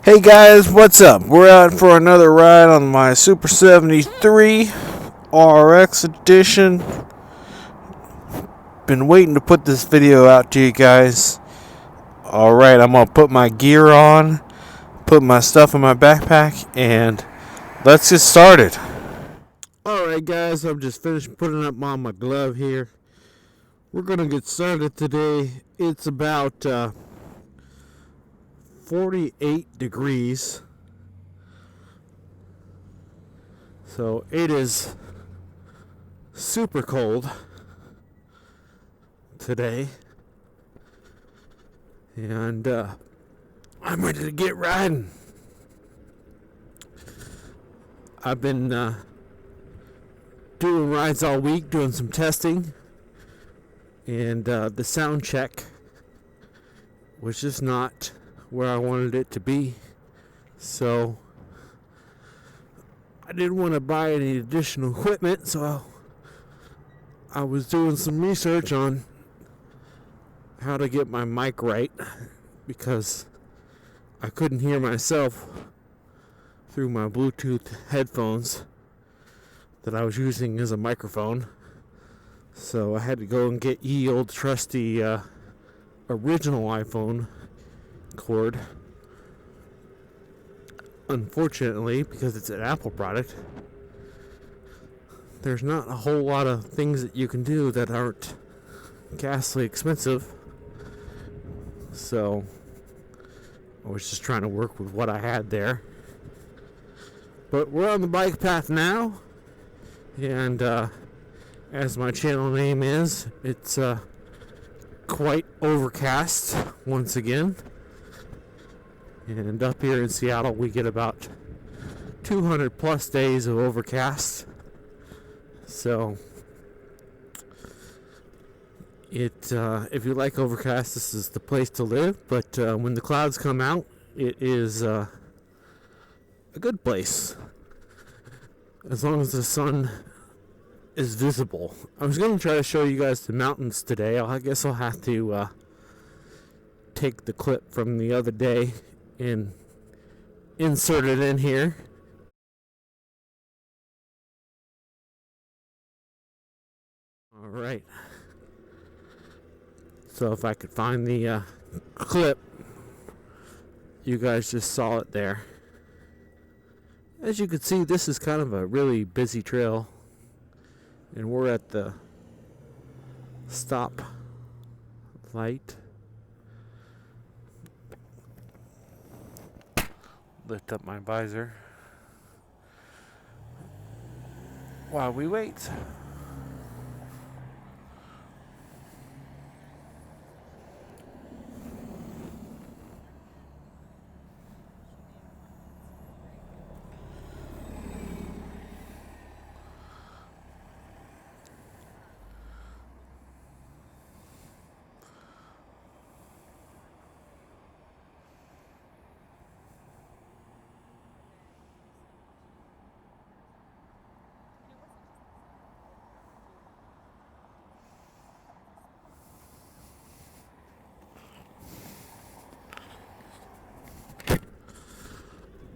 Hey guys, what's up? We're out for another ride on my Super 73 RX edition. Been waiting to put this video out to you guys. Alright, I'm gonna put my gear on, put my stuff in my backpack, and let's get started. Alright guys, I'm just finished putting up on my glove here. We're gonna get started today. It's about 48 degrees. So it is super cold today. And I'm ready to get riding. I've been doing rides all week, doing some testing. And the sound check was just not where I wanted it to be. So I didn't want to buy any additional equipment, so I was doing some research on how to get my mic right, because I couldn't hear myself through my Bluetooth headphones that I was using as a microphone. So I had to go and get ye old trusty original iPhone cord. Unfortunately, because it's an Apple product, there's not a whole lot of things that you can do that aren't ghastly expensive. So I was just trying to work with what I had there. But we're on the bike path now, and as my channel name is, it's quite overcast once again. And up here in Seattle, we get about 200 plus days of overcast. So if you like overcast, this is the place to live. But when the clouds come out, it is a good place, as long as the sun is visible. I was going to try to show you guys the mountains today. I guess I'll have to take the clip from the other day and insert it in here. All right. So if I could find the clip, you guys just saw it there. As you can see, this is kind of a really busy trail, and we're at the stop light. Lift up my visor while we wait.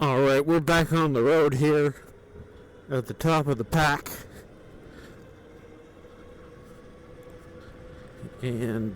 Alright, we're back on the road here at the top of the pack. And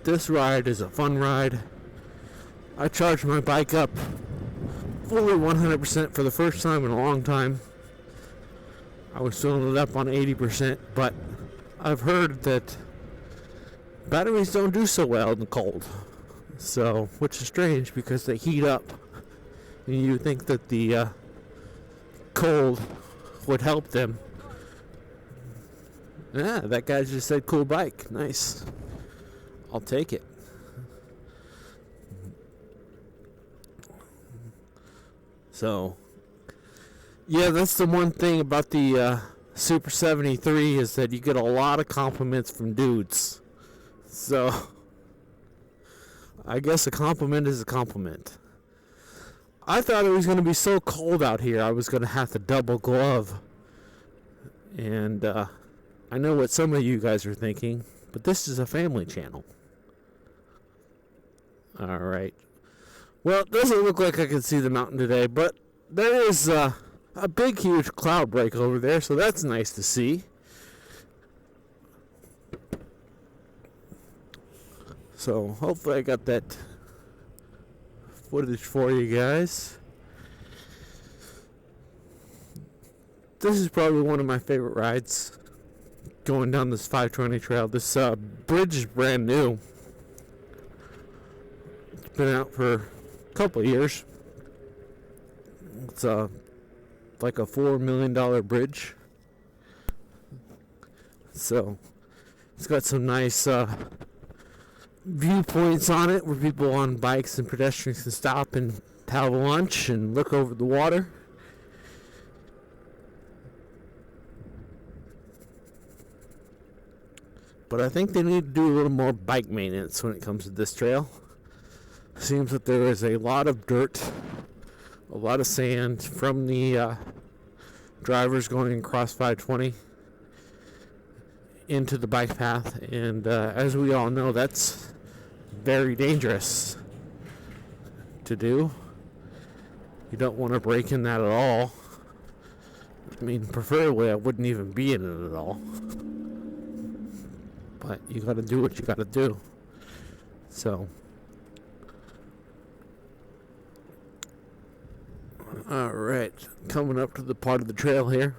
this ride is a fun ride. I charged my bike up fully 100% for the first time in a long time. I was filling it up on 80%, but I've heard that batteries don't do so well in the cold. So, which is strange because they heat up. And you think that the cold would help them. Yeah, that guy just said cool bike. Nice. I'll take it. So, yeah, that's the one thing about the Super 73 is that you get a lot of compliments from dudes. So, I guess a compliment is a compliment. I thought it was going to be so cold out here, I was going to have to double glove. And I know what some of you guys are thinking, but this is a family channel. Alright. Well, it doesn't look like I can see the mountain today, but there is a big, huge cloud break over there, so that's nice to see. So hopefully I got that footage for you guys. This is probably one of my favorite rides, going down this 520 trail. This bridge is brand new. It's been out for a couple of years. It's like a $4 million bridge. So it's got some nice viewpoints on it where people on bikes and pedestrians can stop and have lunch and look over the water. But I think they need to do a little more bike maintenance when it comes to this trail. Seems that there is a lot of dirt, a lot of sand from the drivers going across 520 into the bike path, and as we all know, that's very dangerous to do. You don't want to break in that at all. I mean, preferably I wouldn't even be in it at all. But you gotta do what you gotta do. So, alright, coming up to the part of the trail here.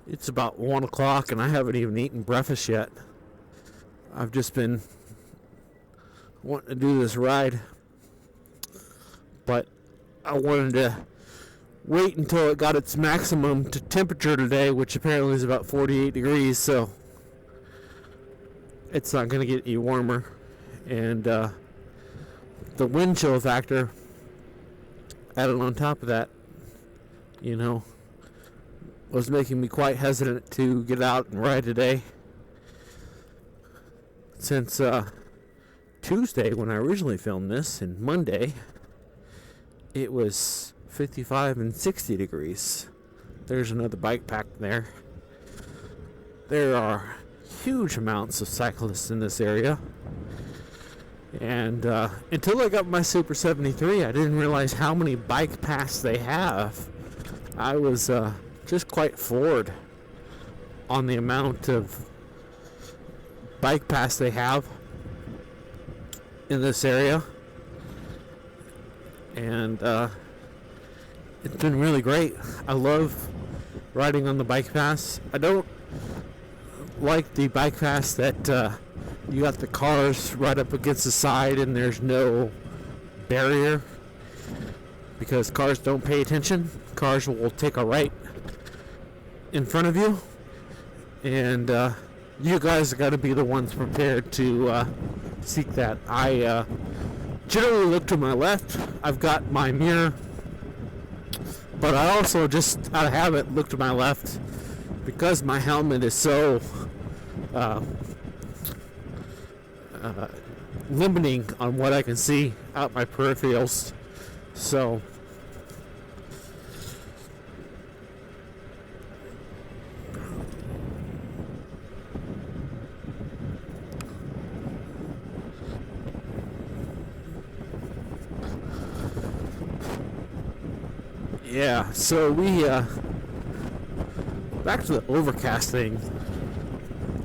It's about 1 o'clock and I haven't even eaten breakfast yet. I've just been wanting to do this ride, but I wanted to wait until it got its maximum temperature today, which apparently is about 48 degrees, so it's not going to get any warmer. And the wind chill factor added on top of that, was making me quite hesitant to get out and ride today. Since Tuesday, when I originally filmed this, and Monday, it was 55 and 60 degrees. There's another bike pack there. There are huge amounts of cyclists in this area. And until I got my Super 73, I didn't realize how many bike paths they have. I was just quite floored on the amount of bike paths they have in this area. And it's been really great. I love riding on the bike paths. I don't like the bike paths that you got the cars right up against the side and there's no barrier, because cars don't pay attention. Cars will take a right in front of you, and you guys got to be the ones prepared to seek that. I generally look to my left. I've got my mirror, but I also just out of habit look to my left because my helmet is so limiting on what I can see out my peripherals. So yeah, so we back to the overcast thing.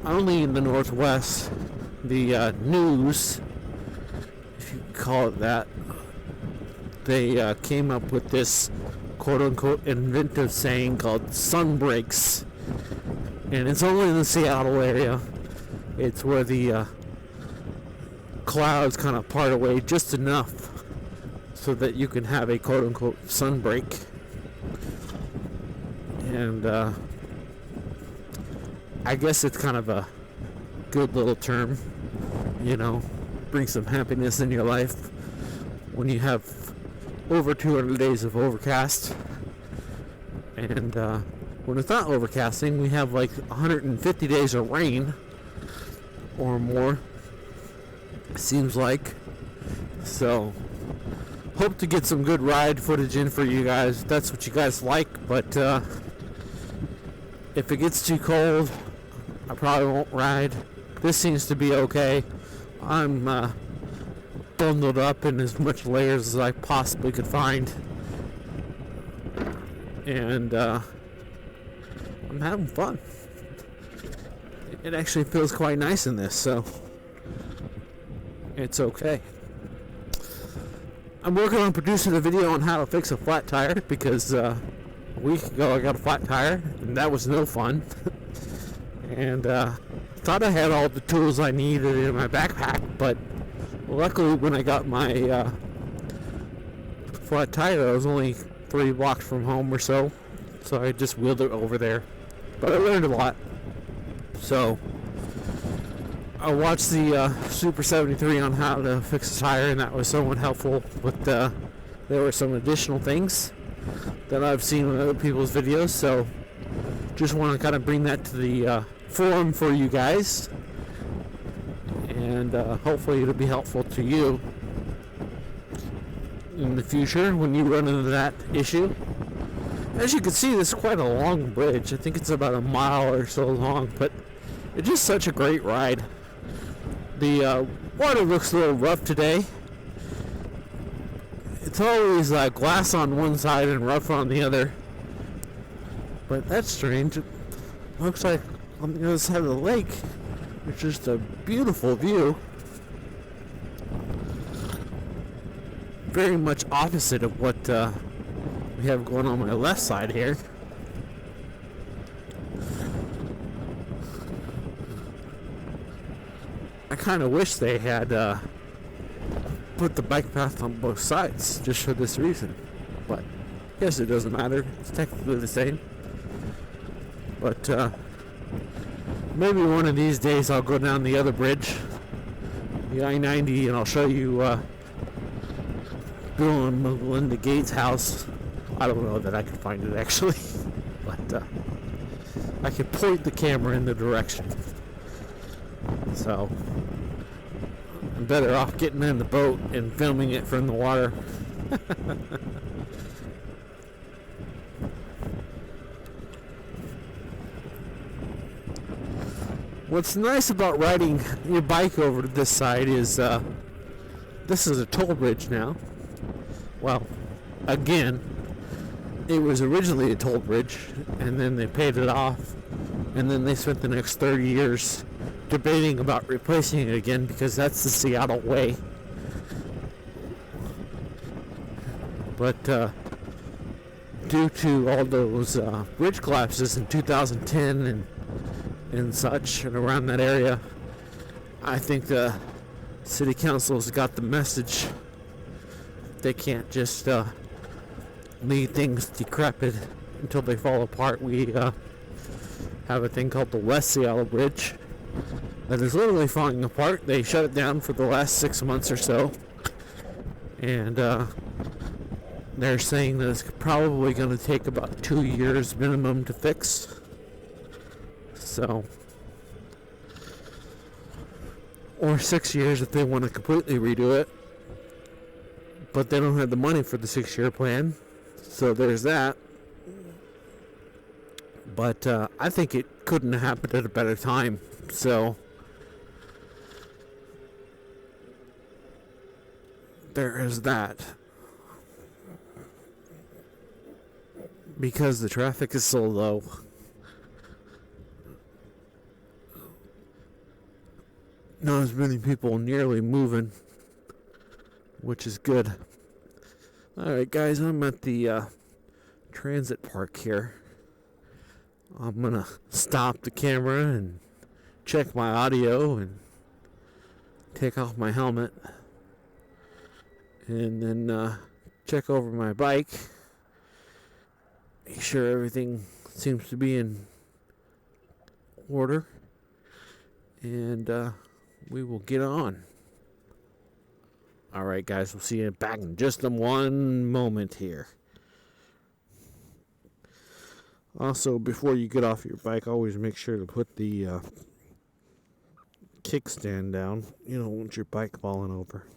Only in the Northwest, the news, if you call it that, they came up with this quote-unquote inventive saying called sun breaks, and it's only in the Seattle area. It's where the clouds kind of part away just enough so that you can have a quote-unquote sun break. And I guess it's kind of a good little term, bring some happiness in your life when you have over 200 days of overcast. And when it's not overcasting, we have like 150 days of rain or more, seems like. So hope to get some good ride footage in for you guys. That's what you guys like. But if it gets too cold, I probably won't ride. This seems to be okay. I'm bundled up in as much layers as I possibly could find. And I'm having fun. It actually feels quite nice in this, so it's okay. I'm working on producing a video on how to fix a flat tire because a week ago I got a flat tire and that was no fun. And thought I had all the tools I needed in my backpack, but luckily when I got my flat tire I was only 3 blocks from home or so I just wheeled it over there. But I learned a lot. So I watched the Super 73 on how to fix a tire, and that was somewhat helpful. But there were some additional things that I've seen in other people's videos, so just want to kind of bring that to the forum for you guys, and hopefully it'll be helpful to you in the future when you run into that issue. As you can see, this is quite a long bridge. I think it's about a mile or so long, but it's just such a great ride. The water looks a little rough today. It's always glass on one side and rough on the other. But that's strange. It looks like on the other side of the lake, it's just a beautiful view. Very much opposite of what we have going on my left side here. I kind of wish they had put the bike path on both sides just for this reason, but I guess it doesn't matter. It's technically the same. But maybe one of these days I'll go down the other bridge, the I-90, and I'll show you Bill and Melinda Gates' house. I don't know that I can find it actually, but I can point the camera in the direction. So I'm better off getting in the boat and filming it from the water. What's nice about riding your bike over to this side is this is a toll bridge now. Well, again, it was originally a toll bridge, and then they paid it off, and then they spent the next 30 years debating about replacing it again because that's the Seattle way. But due to all those bridge collapses in 2010 and such, and around that area, I think the city council has got the message. They can't just leave things decrepit until they fall apart. We have a thing called the West Seattle Bridge that is literally falling apart. They shut it down for the last 6 months or so, and they're saying that it's probably going to take about 2 years minimum to fix. So, or 6 years if they want to completely redo it, but they don't have the money for the 6-year plan, so there's that. But I think it couldn't have happened at a better time. So there is that. Because the traffic is so low. Not as many people nearly moving, which is good. Alright guys, I'm at the transit park here. I'm gonna stop the camera and check my audio and take off my helmet, and then check over my bike, make sure everything seems to be in order, and we will get on. Alright guys, we'll see you back in just one moment here. Also, before you get off your bike, always make sure to put the kickstand down. You don't want your bike falling over.